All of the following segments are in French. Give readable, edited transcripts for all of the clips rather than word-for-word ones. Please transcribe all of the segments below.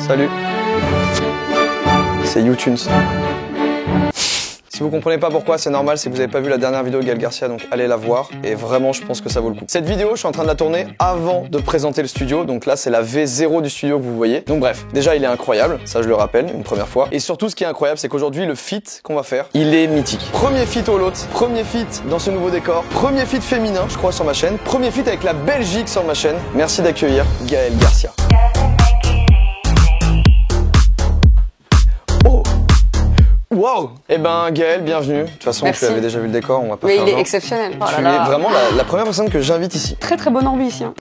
Salut. C'est YouTunes. Si vous comprenez pas pourquoi, c'est normal, c'est que vous avez pas vu la dernière vidéo de Gaël Garcia, donc allez la voir. Et vraiment, je pense que ça vaut le coup. Cette vidéo, je suis en train de la tourner avant de présenter le studio. Donc là, c'est la V0 du studio que vous voyez. Donc bref, déjà, il est incroyable. Ça, je le rappelle, une première fois. Et surtout, ce qui est incroyable, c'est qu'aujourd'hui, le feat qu'on va faire, il est mythique. Premier feat au lot, premier feat dans ce nouveau décor, premier feat féminin, je crois, sur ma chaîne. Premier feat avec la Belgique sur ma chaîne. Merci d'accueillir Gaël Garcia. Wow! Eh ben Gaël, bienvenue. De toute façon, Merci. tu avais déjà vu le décor, on va pas Mais faire il est genre. exceptionnel. Oh Tu là là. es vraiment la première personne que j'invite ici. Très très bonne ambiance. Hein.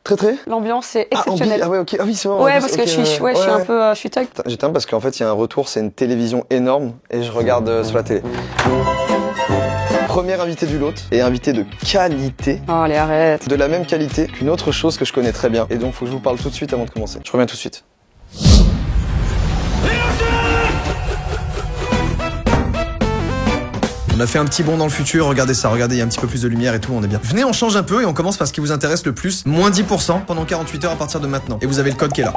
Très très? L'ambiance est exceptionnelle. Ah ouais, ok. Ah oui, c'est vrai. Ouais, parce que je suis un peu, je suis tug. J'éteins parce qu'en fait, il y a un retour, c'est une télévision énorme et je regarde sur la télé. Premier invité du lot et invité de qualité. Oh, allez, arrête. De la même qualité qu'une autre chose que je connais très bien. Et donc, faut que je vous parle tout de suite avant de commencer. Je reviens tout de suite. On a fait un petit bond dans le futur, regardez ça, regardez, il y a un petit peu plus de lumière et tout, on est bien. Venez, on change un peu et on commence par ce qui vous intéresse le plus. Moins 10% pendant 48 heures à partir de maintenant. Et vous avez le code qui est là.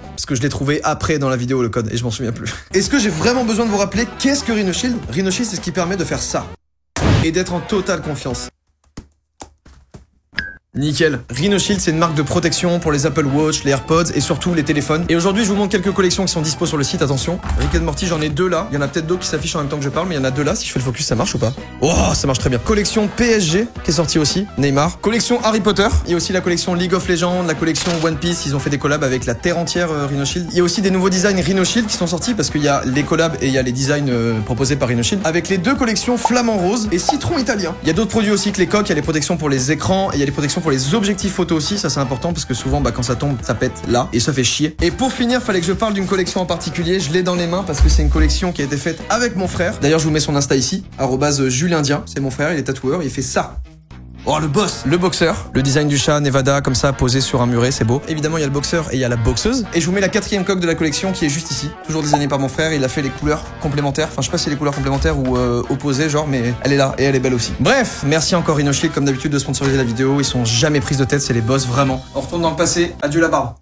Parce que je l'ai trouvé après dans la vidéo, le code, et je m'en souviens plus. Est-ce que j'ai vraiment besoin de vous rappeler qu'est-ce que Rhino Shield? Rhino Shield, c'est ce qui permet de faire ça. Et d'être en totale confiance. Nickel. Rhino Shield, c'est une marque de protection pour les Apple Watch, les AirPods et surtout les téléphones. Et aujourd'hui, je vous montre quelques collections qui sont dispo sur le site. Attention, Rick and Morty, j'en ai deux là. Il y en a peut-être d'autres qui s'affichent en même temps que je parle, mais il y en a deux là. Si je fais le focus, ça marche ou pas? Oh, ça marche très bien. Collection PSG qui est sortie aussi, Neymar. Collection Harry Potter. Il y a aussi la collection League of Legends, la collection One Piece. Ils ont fait des collabs avec la terre entière Rhino Shield. Il y a aussi des nouveaux designs Rhino Shield qui sont sortis parce qu'il y a les collabs et il y a les designs proposés par Rhino Shield. Avec les deux collections Flamant Rose et Citron Italien. Il y a d'autres produits aussi que les coques. Il y a les protections pour les écrans et il y a les protections pour les objectifs photo aussi, ça c'est important parce que souvent quand ça tombe ça pète là et ça fait chier. Et pour finir, fallait que je parle d'une collection en particulier, je l'ai dans les mains parce que c'est une collection qui a été faite avec mon frère. D'ailleurs je vous mets son Insta ici, @julindien, c'est mon frère, il est tatoueur, il fait ça. Oh le boss, le boxeur, le design du chat Nevada comme ça posé sur un muret, c'est beau. Évidemment il y a le boxeur et il y a la boxeuse. Et je vous mets la quatrième coque de la collection qui est juste ici, toujours designée par mon frère. Il a fait les couleurs complémentaires, enfin je sais pas si c'est les couleurs complémentaires ou opposées genre, mais elle est là et elle est belle aussi. Bref, merci encore Rhino Shield comme d'habitude de sponsoriser la vidéo. Ils sont jamais prises de tête, c'est les boss vraiment. On retourne dans le passé, adieu la barbe.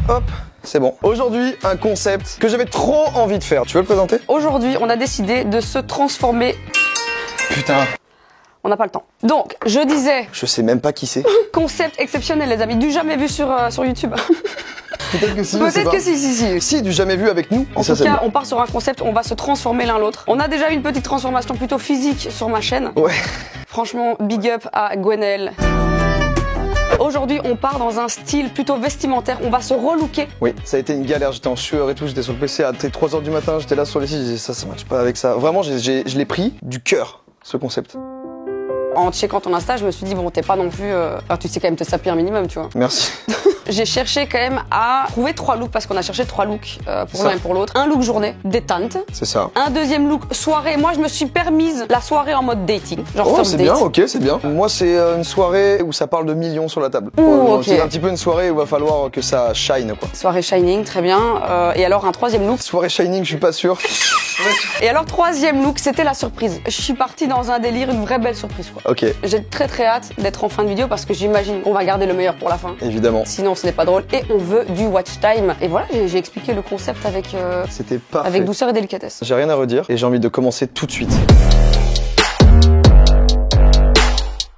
Hop, c'est bon. Aujourd'hui, un concept que j'avais trop envie de faire. Tu veux le présenter? Aujourd'hui, on a décidé de se transformer. Putain, On n'a pas le temps. Donc, je disais, je sais même pas qui c'est. concept exceptionnel, les amis. Du jamais vu sur YouTube. Peut-être que si, je sais Peut-être pas. que si. Si, du jamais vu avec nous. En Ça, tout c'est cas, bien. on part sur un concept, on va se transformer l'un l'autre. On a déjà eu une petite transformation plutôt physique sur ma chaîne. Ouais. Franchement, big up à Gwenaëlle. Aujourd'hui, on part dans un style plutôt vestimentaire. On va se relooker. Oui, ça a été une galère, j'étais en sueur et tout, j'étais sur le PC à 3h du matin, j'étais là sur le site, je disais ça marche pas avec ça. Vraiment, je l'ai pris du cœur, ce concept. En checkant ton Insta, je me suis dit, bon, t'es pas non plus... Enfin, tu sais quand même te saper un minimum, tu vois. Merci. J'ai cherché quand même à trouver 3 looks, parce qu'on a cherché 3 looks pour Ça. l'un et pour l'autre. Un look journée, détente. C'est ça. Un deuxième look, soirée. Moi, je me suis permise la soirée en mode dating. Genre Oh, first c'est date. bien, ok, c'est bien. Moi, c'est une soirée où ça parle de millions sur la table. Ok. C'est un petit peu une soirée où il va falloir que ça shine, quoi. Soirée Shining, très bien. Et alors, un troisième look. Soirée shining, je suis pas sûr. Et alors, troisième look, c'était la surprise. Je suis partie dans un délire, une vraie belle surprise, quoi. Ok, J'ai très hâte d'être en fin de vidéo parce que j'imagine qu'on va garder le meilleur pour la fin. évidemment. Sinon, ce n'est pas drôle. Et on veut du watch time. Et voilà, j'ai expliqué le concept C'était parfait. avec douceur et délicatesse. J'ai rien à redire et j'ai envie de commencer tout de suite.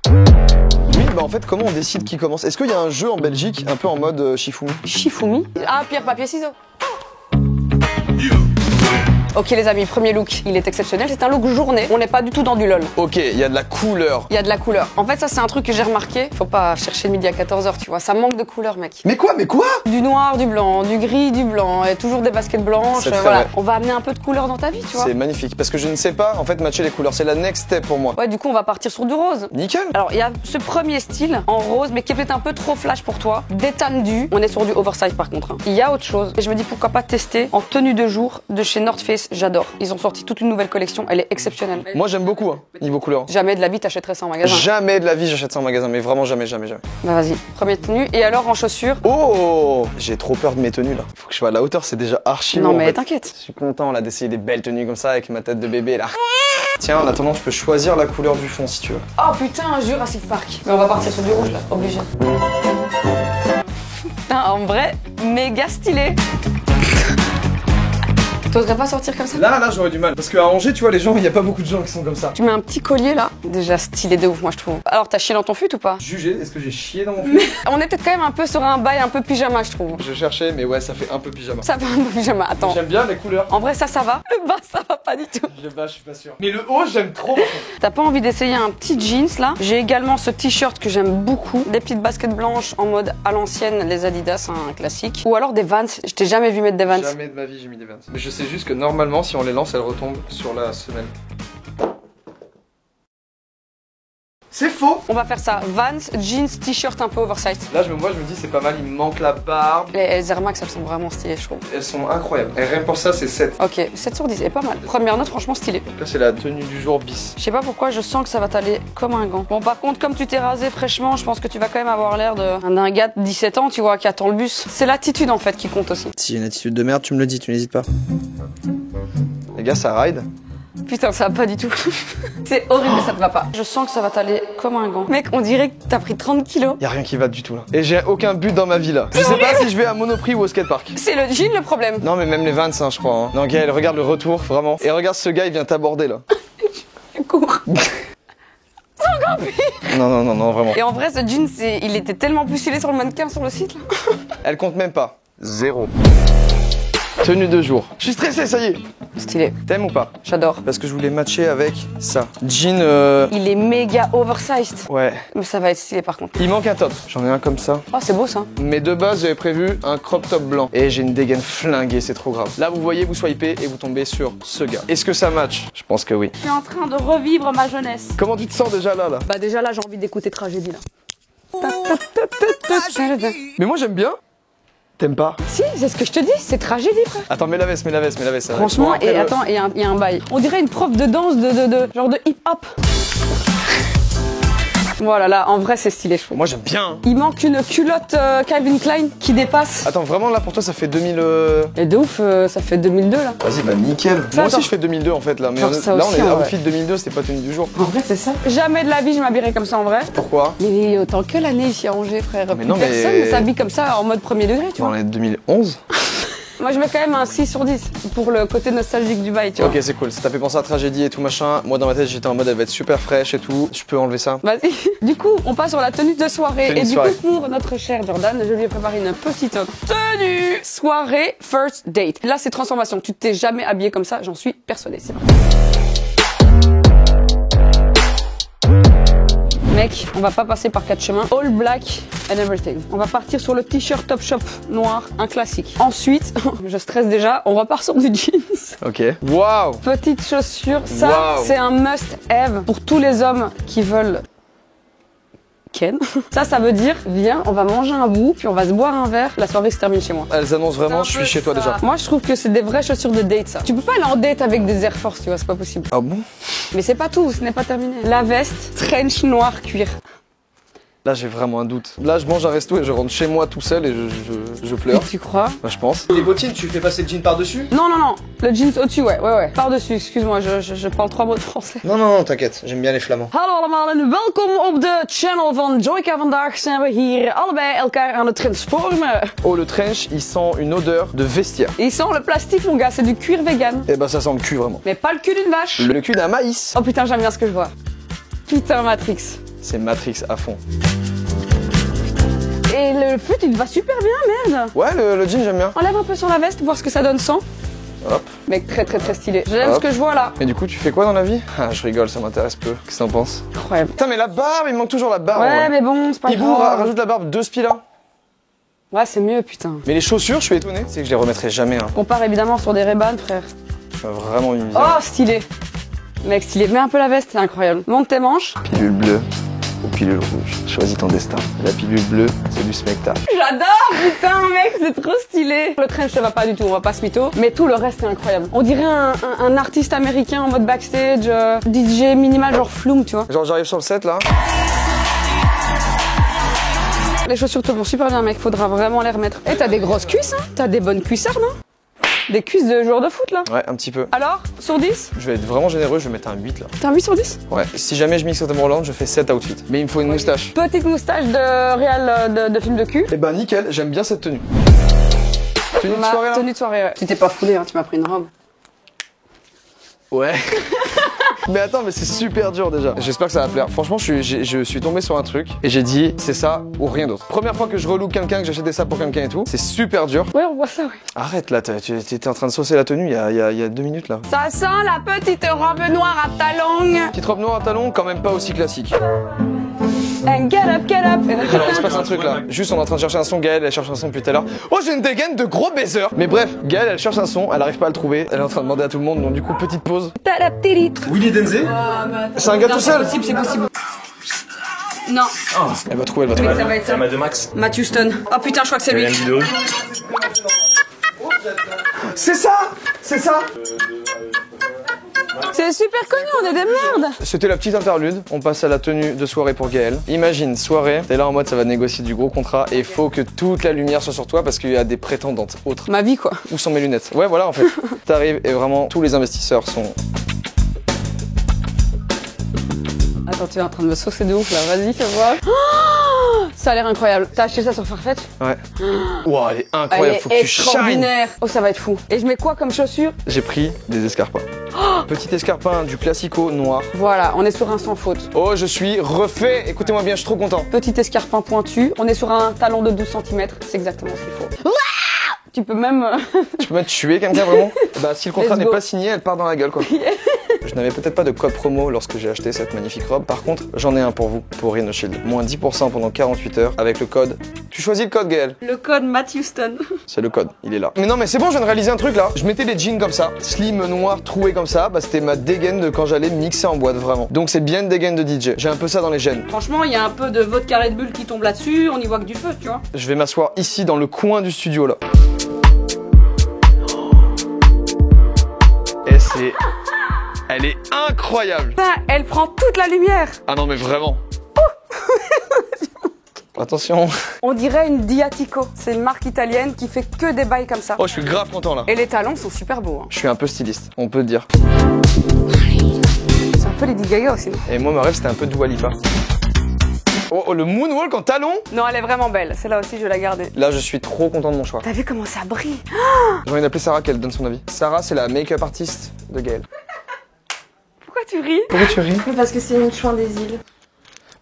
Oui, bah en fait, comment on décide qui commence? Est-ce qu'il y a un jeu en Belgique un peu en mode Shifumi? Shifumi. Ah, pierre, papier, ciseaux. Ok les amis, premier look, il est exceptionnel, c'est un look journée, on n'est pas du tout dans du lol. Ok, il y a de la couleur. Il y a de la couleur. En fait ça c'est un truc que j'ai remarqué, faut pas chercher le midi à 14h tu vois, ça manque de couleur mec. Mais quoi? Du noir, du blanc, du gris, du blanc, et toujours des baskets blanches, C'est très voilà. vrai. On va amener un peu de couleur dans ta vie tu vois. C'est magnifique parce que je ne sais pas en fait matcher les couleurs, c'est la next step pour moi. Ouais du coup on va partir sur du rose. Nickel. Alors il y a ce premier style en rose mais qui est peut-être un peu trop flash pour toi, détendu, on est sur du oversize par contre. Hein. Il y a autre chose et je me dis pourquoi pas tester en tenue de jour de chez North Face, j'adore. Ils ont sorti toute une nouvelle collection, elle est exceptionnelle. Moi j'aime beaucoup hein, niveau couleur. Jamais de la vie t'achèterais ça en magasin. Jamais de la vie j'achète ça en magasin, mais vraiment jamais. Bah vas-y, première tenue et alors en chaussures. Oh, j'ai trop peur de mes tenues là. Faut que je sois à la hauteur, c'est déjà archi Non lourd, en mais fait. t'inquiète. Je suis content là d'essayer des belles tenues comme ça avec ma tête de bébé là. Tiens, en attendant, je peux choisir la couleur du fond si tu veux. Oh putain, Jurassic Park. Mais on va partir sur du rouge là, obligé. Putain, en vrai, méga stylé. T'oserais pas sortir comme ça? Là, j'aurais du mal. Parce qu'à Angers, tu vois, les gens, il y a pas beaucoup de gens qui sont comme ça. Tu mets un petit collier là, déjà stylé de ouf, moi je trouve. Alors, t'as chié dans ton fut ou pas? Jugé, est-ce que j'ai chié dans mon film? On est peut-être quand même un peu sur un bail un peu pyjama, je trouve. Je cherchais, mais ouais, ça fait un peu pyjama. Ça fait un peu pyjama, attends. J'aime bien les couleurs. En vrai, ça va. Le bas, ça va pas du tout. Le bas, je suis pas sûr. Mais le haut, j'aime trop. T'as pas envie d'essayer un petit jeans là? J'ai également ce t-shirt que j'aime beaucoup. Des petites baskets blanches en mode à l'ancienne, les Adidas, un classique. Ou alors des Vans. Je t'ai jamais vu mettre des Vans. Jamais de ma vie, j'ai mis des Vans. Mais je sais juste que normalement, si on les lance, elles retombent sur la semelle. C'est faux. On va faire ça. Vans, jeans, t-shirt un peu oversize. Là, je me dis, c'est pas mal, il me manque la barbe. Les Air Max, elles sont vraiment stylées, je trouve. Elles sont incroyables. Et rien que pour ça, c'est 7. Ok, 7 sur 10, c'est pas mal. Première note, franchement stylée. Là, c'est la tenue du jour bis. Je sais pas pourquoi, je sens que ça va t'aller comme un gant. Bon, par contre, comme tu t'es rasé fraîchement, je pense que tu vas quand même avoir l'air d'un gars de 17 ans, tu vois, qui attend le bus. C'est l'attitude en fait qui compte aussi. Si j'ai une attitude de merde, tu me le dis, tu n'hésites pas. Les gars, ça ride. Putain, ça va pas du tout. C'est horrible, ça te va pas. Je sens que ça va t'aller comme un gant. Mec, on dirait que t'as pris 30 kilos. Y a rien qui va du tout là. Et j'ai aucun but dans ma vie là. Je sais pas si je vais à Monoprix ou au skatepark. C'est le jean le problème. Non mais même les Vans hein, je crois. Hein. Non Gaël, regarde le retour, vraiment. Et regarde ce gars, il vient t'aborder là. Cours. Non, vraiment. Et en vrai, ce jean, il était tellement plus stylé sur le mannequin sur le site là. Elle compte même pas. 0. Tenue de jour. Je suis stressé, ça y est. Stylé. T'aimes ou pas? J'adore. Parce que je voulais matcher avec ça. Jean Il est méga oversized. Ouais. Mais ça va être stylé par contre. Il manque un top. J'en ai un comme ça. Oh, c'est beau ça. Mais de base, j'avais prévu un crop top blanc. Et j'ai une dégaine flinguée, c'est trop grave. Là, vous voyez, vous swipez et vous tombez sur ce gars. Est-ce que ça match? Je pense que oui. Je suis en train de revivre ma jeunesse. Comment tu te sens déjà là? Bah déjà là, j'ai envie d'écouter Tragédie là. Mais moi, j'aime bien. T'aimes pas? Si, c'est ce que je te dis, c'est Tragédie frère. Attends, mets la veste. Franchement, Bon, après, et attends, il y a un bail. On dirait une prof de danse genre de hip-hop. Voilà, là, en vrai, c'est stylé, je trouve. Moi, j'aime bien. Il manque une culotte Calvin Klein qui dépasse. Attends, vraiment, là, pour toi, ça fait 2000... Et de ouf, ça fait 2002, là. Vas-y, bah nickel. Ça, Moi aussi, attends. je fais 2002, en fait, là. Mais Genre ça là, aussi, on est en vrai. outfit 2002, c'était pas tenue du jour. En vrai, c'est ça. Jamais de la vie, je m'habillerais comme ça, en vrai. Pourquoi? Mais autant que l'année ici à Angers, frère. Mais Plus non, mais- personne ne s'habille comme ça en mode premier degré, tu Dans vois. les 2011. Moi, je mets quand même un 6 sur 10 pour le côté nostalgique du bail, tu vois. Ok, c'est cool. Ça t'a fait penser à Tragédie et tout machin. Moi, dans ma tête, j'étais en mode, elle va être super fraîche et tout. Je peux enlever ça? Vas-y. Du coup, on passe sur la tenue de soirée. Tenue et de du soirée. coup, pour notre cher Jordan, je lui ai préparé une petite tenue soirée first date. Là, c'est transformation. Tu t'es jamais habillé comme ça, j'en suis persuadée. C'est parti. Mec, on va pas passer par 4 chemins. All black and everything. On va partir sur le t-shirt Topshop noir, un classique. Ensuite, je stresse déjà, on repart sur du jeans. Ok. Waouh! Petite chaussure, ça Wow. c'est un must-have pour tous les hommes qui veulent Ken. Ça veut dire, viens, on va manger un bout, puis on va se boire un verre, la soirée se termine chez moi. Elles annoncent vraiment, je C'est un suis peu chez toi ça. déjà. Moi je trouve que c'est des vraies chaussures de date ça. Tu peux pas aller en date avec des Air Force, tu vois, c'est pas possible. Ah bon? Mais c'est pas tout, ce n'est pas terminé. La veste, trench noir cuir. Là, j'ai vraiment un doute. Là, je mange un resto et je rentre chez moi tout seul et je pleure. Tu crois? Bah, je pense. Les bottines, tu fais passer le jean par-dessus? Non, le jeans au-dessus, ouais. Par-dessus, excuse-moi, je parle 3 mots de français. Non, t'inquiète. J'aime bien les flamands. Hallo allemaal en welkom op de channel van Joyka. Vandaag zijn we hier allebei elkaar aan het transformen. Oh, le trench, il sent une odeur de vestiaire. Et il sent le plastique mon gars, c'est du cuir vegan. Eh ben, ça sent le cul vraiment. Mais pas le cul d'une vache. Le cul d'un maïs. Oh putain, j'aime bien ce que je vois. Putain, Matrix. C'est Matrix à fond. Et le fut, il te va super bien, merde. Ouais, le jean, j'aime bien. Enlève un peu sur la veste, voir ce que ça donne sans. Hop. Mec, très stylé. J'aime Hop. ce que je vois là. Et du coup, tu fais quoi dans la vie? Ah, je rigole, ça m'intéresse peu. Qu'est-ce que t'en penses? Incroyable. Putain, mais la barbe, il me manque toujours la barbe. Ouais, mais bon, c'est pas Hibou, grave. rajoute la barbe, 2 spilas. Ouais, c'est mieux, putain. Mais les chaussures, je suis étonné. C'est que je les remettrai jamais. Hein. On part évidemment sur des Ray-Ban, frère. Vraiment une Oh, stylé. Mec, stylé. Mets un peu la veste, c'est incroyable. Monte tes manches. Pilule bleue ou pilule rouge. Choisis ton destin. La pilule bleue, c'est du spectacle. J'adore, putain, mec, c'est trop stylé. Le trench, ça va pas du tout, on va pas se mytho. Mais tout le reste, c'est incroyable. On dirait un artiste américain en mode backstage, DJ minimal, genre Flume, tu vois. Genre, j'arrive sur le set là. Les chaussures te vont super bien, mec, faudra vraiment les remettre. Et t'as des grosses cuisses, hein. T'as des bonnes cuissardes, non? Des cuisses de joueurs de foot là. Ouais, un petit peu. Alors, sur 10? Je vais être vraiment généreux, je vais mettre un 8 là. T'as un 8 sur 10? Ouais, si jamais je mixe au Tomorrowland, je fais 7 outfits. Mais il me faut une moustache. Petite moustache de réal de film de cul. Eh ben nickel, j'aime bien cette tenue. Tenue de soirée là? Tenue de soirée, ouais. Tu t'es pas foulé, hein, tu m'as pris une robe. Ouais. Mais attends, mais c'est super dur déjà. J'espère que ça va plaire. Franchement, je suis tombé sur un truc et j'ai dit c'est ça ou rien d'autre. Première fois que je relook quelqu'un, que j'achète des sapes pour quelqu'un et tout, c'est super dur. Ouais, on voit ça, ouais. Arrête là, tu étais en train de saucer la tenue il y a 2 minutes là. Ça sent la petite robe noire à talons. Petite robe noire à talons, quand même pas aussi classique. And get up, get up. Alors il se passe un truc là. Juste on est en train de chercher un son, Gaëlle elle cherche un son depuis tout à l'heure. Oh j'ai une dégaine de gros baiser. Mais bref, Gaëlle elle cherche un son, elle arrive pas à le trouver. Elle est en train de demander à tout le monde, donc du coup petite pause. Willy Denzé. C'est un gars tout seul. C'est possible. Non, Elle va trouver, elle va trouver. ça va être ça. de Max. Matt Houston. Oh putain, je crois que c'est lui. vidéo. C'est ça. C'est ça. C'est super connu, on est des merdes. C'était la petite interlude, on passe à la tenue de soirée pour Gaëlle. Imagine, soirée, t'es là en mode ça va négocier du gros contrat et il faut que toute la lumière soit sur toi parce qu'il y a des prétendantes autres. Ma vie, quoi. Où sont mes lunettes? Ouais voilà en fait. T'arrives et vraiment tous les investisseurs sont... Attends, tu es en train de me saucer de ouf là, vas-y, fais voir. Oh, ça a l'air incroyable. T'as acheté ça sur Farfetch? Ouais. Wow, elle est incroyable, Elle est faut que tu shines. extraordinaire. Oh, ça va être fou. Et je mets quoi comme chaussure? J'ai pris des escarpins. Petit escarpin du classico noir. Voilà, on est sur un sans faute. Oh, je suis refait. Écoutez-moi bien, je suis trop content. Petit escarpin pointu, on est sur un talon de 12 cm, c'est exactement ce qu'il faut. Tu peux même... Tu peux même tuer quelqu'un vraiment? Bah si le contrat Let's n'est go. pas signé, elle part dans la gueule quoi. Je n'avais peut-être pas de code promo lorsque j'ai acheté cette magnifique robe. Par contre, j'en ai un pour vous, pour Rhino Shield. Moins 10% pendant 48 heures avec le code. Tu choisis le code, Gaëlle. Le code Matt Houston. C'est le code, il est là. Mais non, mais c'est bon, je viens de réaliser un truc là. Je mettais les jeans comme ça, slim, noir, troué comme ça. Bah, c'était ma dégaine de quand j'allais mixer en boîte, vraiment. Donc, c'est bien une dégaine de DJ. J'ai un peu ça dans les gènes. Franchement, il y a un peu de vodka Red Bull qui tombe là-dessus, on y voit que du feu, tu vois. Je vais m'asseoir ici dans le coin du studio là. Et c'est. Elle est incroyable. Putain, elle prend toute la lumière. Ah non, mais vraiment. Attention. On dirait une Diatico. C'est une marque italienne qui fait que des bails comme ça. Oh, je suis grave content là. Et les talons sont super beaux. Hein. Je suis un peu styliste, on peut le dire. C'est un peu Lady Gaga aussi. Et moi, ma rêve, c'était un peu Dua Lipa. Oh, le moonwalk en talon. Non, elle est vraiment belle. Celle-là aussi, je vais la garder. Là, je suis trop content de mon choix. T'as vu comment ça brille? J'ai envie d'appeler Sarah, qu'elle donne son avis. Sarah, c'est la make-up artiste de Gaëlle. Pourquoi tu ris? Pourquoi tu ris? Parce que c'est une chouin des îles.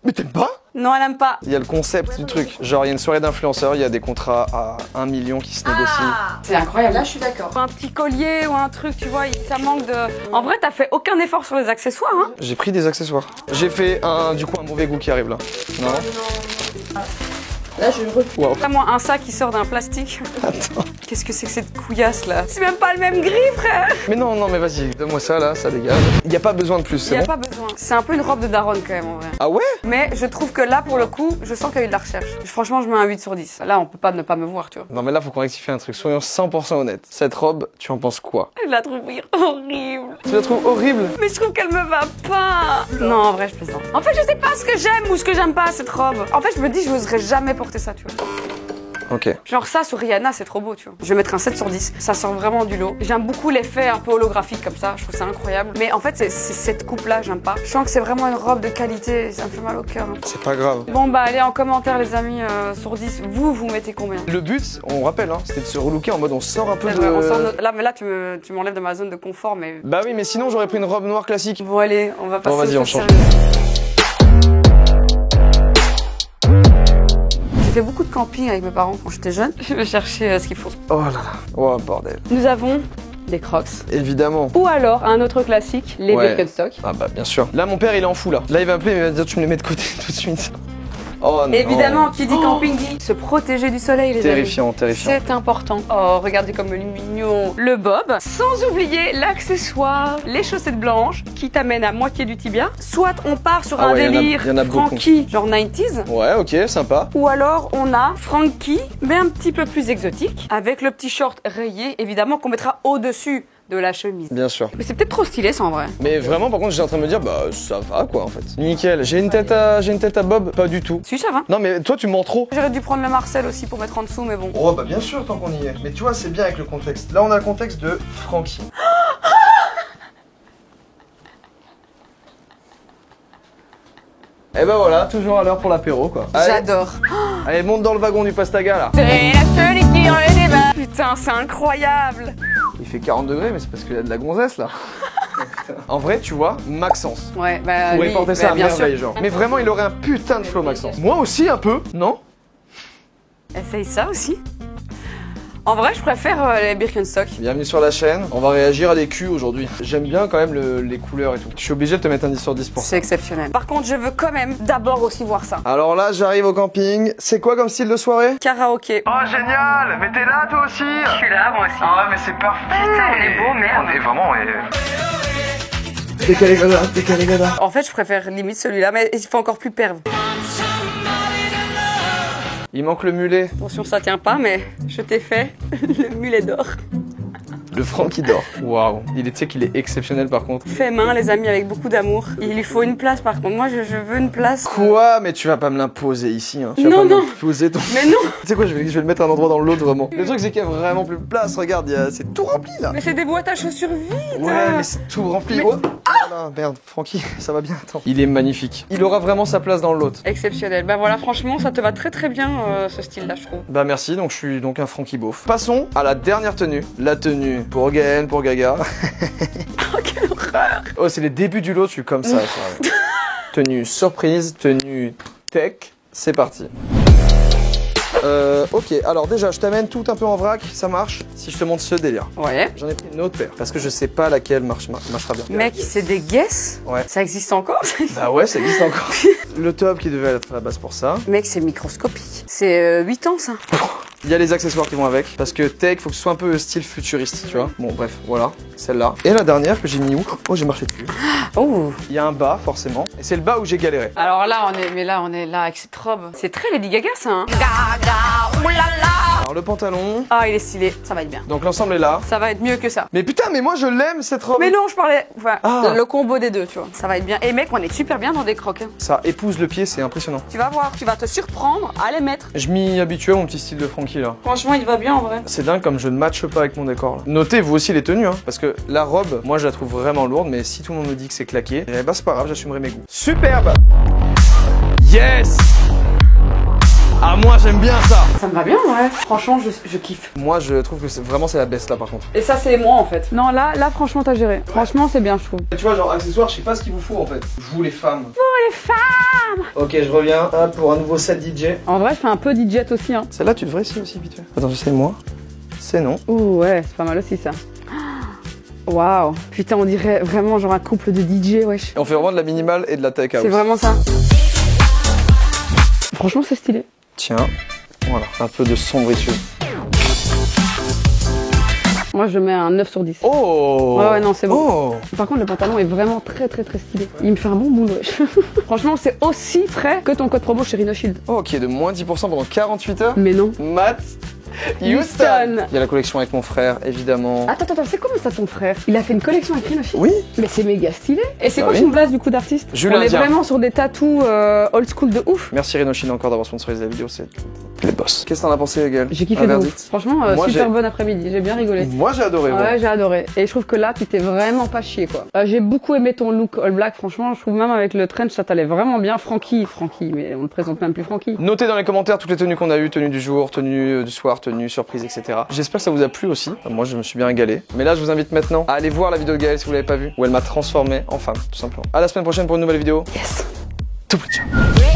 Mais t'aimes pas? Non, elle aime pas. Il y a le concept du truc. Genre, il y a une soirée d'influenceurs, il y a des contrats à 1 million qui se négocient. C'est incroyable. Là, je suis d'accord. Un petit collier ou un truc, tu vois, ça manque de... En vrai, t'as fait aucun effort sur les accessoires, hein. J'ai pris des accessoires. J'ai fait du coup un mauvais goût qui arrive là. Non? Là, je refuse. Wow. Là, moi, un sac qui sort d'un plastique. Attends. Qu'est-ce que c'est que cette couillasse, là? C'est même pas le même gris, frère. Mais non, non, mais vas-y, donne-moi ça là, ça dégage. Il n'y a pas besoin de plus, Il c'est y a bon? pas besoin. C'est un peu une robe de daronne, quand même, en vrai. Ah ouais? Mais je trouve que là, pour le coup, je sens qu'il y a eu de la recherche. Franchement, je mets un 8 sur 10. Là, on peut pas ne pas me voir, tu vois. Non, mais là, faut qu'on rectifie un truc. Soyons 100% honnêtes. Cette robe, tu en penses quoi? Je la trouve horrible. Tu la trouves horrible? Mais je trouve qu'elle me va pas. Non, en vrai, je plaisante. En fait, je sais pas ce que j'aime ou ce que j'aime pas, cette robe. En fait, je me dis, je n'oserais jamais porter ça, tu vois. Ok. Genre ça sur Rihanna, c'est trop beau, tu vois. Je vais mettre un 7 sur 10. Ça sort vraiment du lot. J'aime beaucoup l'effet un peu holographique comme ça. Je trouve ça incroyable. Mais en fait, c'est cette coupe-là, j'aime pas. Je sens que c'est vraiment une robe de qualité. Ça me fait mal au cœur. C'est pas grave. Bon, bah, allez en commentaire, les amis, sur 10. Vous mettez combien? Le but, on rappelle, hein, c'était de se relooker en mode on sort un peu C'est de... vrai, on sort là, mais là, tu m'enlèves de ma zone de confort, mais... Bah oui, mais sinon j'aurais pris une robe noire classique. Bon, allez, on va passer Bon, vas-y, aux on choses change. sérieuses. J'ai fait beaucoup de camping avec mes parents quand j'étais jeune. Je vais chercher ce qu'il faut. Oh là là. Oh bordel. Nous avons des Crocs. Évidemment. Ou alors, un autre classique, les Ouais. Birkenstock. Ah bah bien sûr. Là mon père il est en fou là. Là il va m'appeler, il va me dire tu me les mets de côté tout de suite. Oh non. Évidemment, qui dit camping dit se protéger du soleil, les Terrifiant, amis. terrifiant. C'est important. Oh, regardez comme il est mignon. Le bob, sans oublier l'accessoire, les chaussettes blanches qui t'amènent à moitié du tibia. Soit on part sur Ah un ouais, délire y en a beaucoup. Frankie, genre 90s. Ouais, ok, sympa. Ou alors on a Frankie, mais un petit peu plus exotique, avec le petit short rayé, évidemment, qu'on mettra au-dessus de la chemise. Bien sûr. Mais c'est peut-être trop stylé ça en vrai. Mais vraiment, par contre, j'étais en train de me dire, bah ça va quoi en fait. Nickel. J'ai une tête à Bob, pas du tout. Si, ça va. Non mais toi tu mens trop. J'aurais dû prendre le Marcel aussi pour mettre en dessous, mais bon. Oh bah bien sûr tant qu'on y est. Mais tu vois, c'est bien avec le contexte. Là on a le contexte de Francky. Et ben voilà, toujours à l'heure pour l'apéro quoi. J'adore. Allez, monte dans le wagon du pastaga là. C'est la seule qui en est débat. Putain, c'est incroyable. Il fait 40 degrés, mais c'est parce qu'il y a de la gonzesse là. En vrai, tu vois, Maxence. Ouais, bah. Pourrait lui, porter ça bah, à bien merveille, sûr. genre. Mais vraiment, il aurait un putain de flow, Maxence. Moi aussi, un peu, non? Essaye ça aussi. En vrai, je préfère les Birkenstock. Bienvenue sur la chaîne. On va réagir à des culs aujourd'hui. J'aime bien quand même les couleurs et tout. Je suis obligé de te mettre un 10 sur 10 pour ça. C'est exceptionnel. Par contre, je veux quand même d'abord aussi voir ça. Alors là, j'arrive au camping. C'est quoi comme style de soirée? Karaoké. Oh, génial! Mais t'es là, toi aussi? Je suis là, moi aussi. Ah ouais, mais c'est parfait! Putain, on est beau, merde. On est vraiment... Décalé gada. En fait, je préfère limite celui-là, mais il fait encore plus perve. Il manque le mulet. Attention, ça tient pas, mais je t'ai fait le mulet d'or. Le Francky dort. Waouh. Tu sais qu'il est exceptionnel par contre. Fait main, les amis, avec beaucoup d'amour. Il lui faut une place, par contre. Moi, je veux une place. Quoi? Mais tu vas pas me l'imposer ici, hein. Tu vas Non, pas non. m'imposer ton... Mais non. Tu sais quoi, je vais le mettre à un endroit dans l'autre vraiment. Le truc c'est qu'il y a vraiment plus de place, regarde, c'est tout rempli là. Mais c'est des boîtes à chaussures vides. Ouais, mais c'est tout rempli. Oh. Ah merde, Francky, ça va bien, attends. Il est magnifique. Il aura vraiment sa place dans l'autre. Exceptionnel. Bah voilà, franchement, ça te va très très bien, ce style-là, je trouve. Bah merci, donc je suis donc un Francky beauf. Passons à la dernière tenue. La tenue pour Gaël, pour Gaga. Oh, quelle horreur. Oh, c'est les débuts du lot, je suis comme ça. Tenue surprise, tenue tech, c'est parti. Ok, alors déjà, je t'amène tout un peu en vrac, ça marche, si je te montre ce délire. Ouais. J'en ai pris une autre paire, parce que je sais pas laquelle marchera bien. Mec, c'est des guesses. Ouais. Ça existe encore. Bah ouais, ça existe encore. Le top qui devait être à la base pour ça. Mec, c'est microscopique. C'est 8 ans, ça. Il y a les accessoires qui vont avec, parce que tech, faut que ce soit un peu style futuriste, tu vois. Bon, bref, voilà, celle-là. Et la dernière que j'ai mis où? Oh, j'ai marché dessus. Oh. Il y a un bas, forcément, et c'est le bas où j'ai galéré. Alors là, on est là avec cette robe. C'est très Lady Gaga, ça, hein. Gaga, oulala. Alors le pantalon. Ah, il est stylé. Ça va être bien. Donc l'ensemble est là. Ça va être mieux que ça. Mais putain, mais moi je l'aime cette robe. Mais non, je parlais. Enfin, Ah. le combo des deux, tu vois. Ça va être bien. Et mec, on est super bien dans des crocs. Hein. Ça épouse le pied, c'est impressionnant. Tu vas voir, tu vas te surprendre à les mettre. Je m'y habitue à mon petit style de Francky là. Franchement, il va bien en vrai. C'est dingue comme je ne matche pas avec mon décor là. Notez vous aussi les tenues hein, parce que la robe, moi je la trouve vraiment lourde, mais si tout le monde me dit que c'est claqué, eh bah c'est pas grave, j'assumerai mes goûts. Superbe. Yes. Ah moi j'aime bien ça. Ça me va bien, ouais. Franchement, je kiffe. Moi je trouve que c'est vraiment la best là par contre. Et ça, c'est moi en fait. Non, là, franchement, t'as géré. Franchement, c'est bien, je trouve. Tu vois genre accessoires, je sais pas ce qu'il vous faut en fait. Vous les femmes. Les femmes. Ok, je reviens pour un nouveau set DJ. En vrai, je fais un peu DJ aussi, hein. Celle-là tu devrais essayer aussi vite fait. Attends, j'essaie moi. C'est non. Ouh, ouais, c'est pas mal aussi ça. Waouh. Putain, on dirait vraiment genre un couple de DJ, wesh. Et on fait vraiment de la minimale et de la tech house. C'est vraiment ça. Franchement, c'est stylé. Tiens, voilà, un peu de sombritude. Moi, je mets un 9 sur 10. Oh. Ouais, non, c'est bon. Oh. Par contre, le pantalon est vraiment très stylé. Il me fait un bon boulot, wesh. Franchement, c'est aussi frais que ton code promo chez Rhino Shield. Oh, qui est de moins 10% pendant 48 heures. Mais non. Matt Houston. Houston. Il y a la collection avec mon frère, évidemment. Attends, c'est comment ça ton frère? Il a fait une collection avec Rhino Shield? Oui. Mais c'est méga stylé. Et c'est Ah quoi oui. son blase du coup d'artiste? Julien On est Dier. vraiment sur des tatous old school de ouf. Merci Renochine encore d'avoir sponsorisé la vidéo, c'est les boss. Qu'est-ce que t'en as pensé, Gaël? J'ai kiffé Un de verdict ouf. Franchement, Moi, super j'ai- bon après-midi. J'ai bien rigolé. Moi j'ai adoré. Ouais, j'ai adoré. Et je trouve que là, tu t'es vraiment pas chié, quoi. J'ai beaucoup aimé ton look all black. Franchement, je trouve même avec le trench, ça t'allait vraiment bien. Francky, mais on ne présente même plus Francky. Notez dans les commentaires toutes les tenues qu'on a eues, tenue du jour, tenue du soir, tenue surprise, etc. J'espère que ça vous a plu aussi. Moi je me suis bien régalé. Mais là je vous invite maintenant à aller voir la vidéo de Gaël si vous l'avez pas vue, où elle m'a transformé en femme, tout simplement. À la semaine prochaine pour une nouvelle vidéo. Yes. Tout ciao.